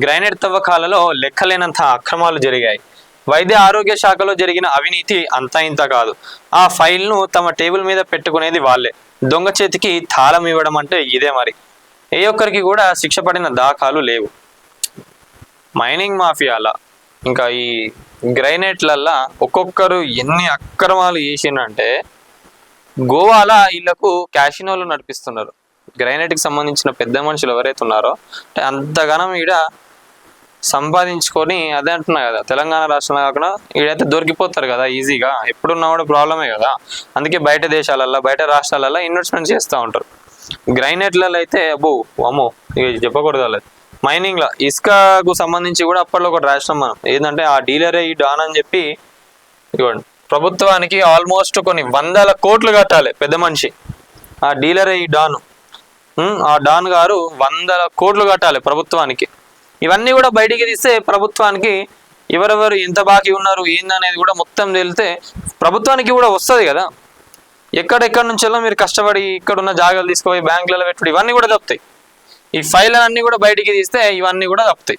Granite తవ్వకాలలో లెక్కలేనంత అక్రమాలు జరిగాయి. వైద్య ఆరోగ్య శాఖలో జరిగిన అవినీతి అంతా ఇంత కాదు. ఆ ఫైల్ను తమ టేబుల్ మీద పెట్టుకునేది వాళ్ళే. దొంగ చేతికి తాళం ఇవ్వడం అంటే ఇదే మరి. ఏ ఒక్కరికి కూడా శిక్ష పడిన దాఖాలు లేవు. మైనింగ్ మాఫియాల ఇంకా ఈ గ్రైనేట్లల్లా ఒక్కొక్కరు ఎన్ని అక్రమాలు చేసిండ్రంటే, గోవాలా వీళ్ళకు క్యాసినోలు నడిపిస్తున్నారు. గ్రైనేట్కి సంబంధించిన పెద్ద మనుషులు ఎవరైతే ఉన్నారో అంటే అంతగానం ఈడ సంపాదించుకొని, అదే అంటున్నా కదా, తెలంగాణ రాష్ట్రంలో కాకుండా ఈడైతే దొరికిపోతారు కదా ఈజీగా. ఎప్పుడున్నా కూడా ప్రాబ్లమే కదా. అందుకే బయట దేశాలల్లో బయట రాష్ట్రాలల్లో ఇన్వెస్ట్మెంట్ చేస్తూ ఉంటారు. గ్రైనేట్లలో అయితే అమ్మో ఇక చెప్పకూడదు వాళ్ళది. మైనింగ్లో ఇసుకకు సంబంధించి కూడా అప్పట్లో ఒకటి రాష్ట్రం మనం ఏంటంటే, ఆ డీలరే ఈ డాన్ అని చెప్పి ఇవ్వండి ప్రభుత్వానికి ఆల్మోస్ట్ కొన్ని 100 కోట్లు కట్టాలి పెద్ద మనిషి. ఆ డీలరే ఈ డాన్, ఆ డాన్ గారు 100 కోట్లు కట్టాలి ప్రభుత్వానికి. ఇవన్నీ కూడా బయటికి తీస్తే ప్రభుత్వానికి ఎవరెవరు ఎంత బాకీ ఉన్నారు ఏందనేది కూడా మొత్తం తెలితే ప్రభుత్వానికి కూడా వస్తుంది కదా. ఎక్కడెక్కడి నుంచెల్లో మీరు కష్టపడి ఇక్కడున్న జాగాలు తీసుకుపోయి బ్యాంకులలో పెట్టుడు ఇవన్నీ కూడా తప్పుతాయి. ఈ ఫైల్ అన్నీ కూడా బయటికి తీస్తే ఇవన్నీ కూడా తప్పుతాయి.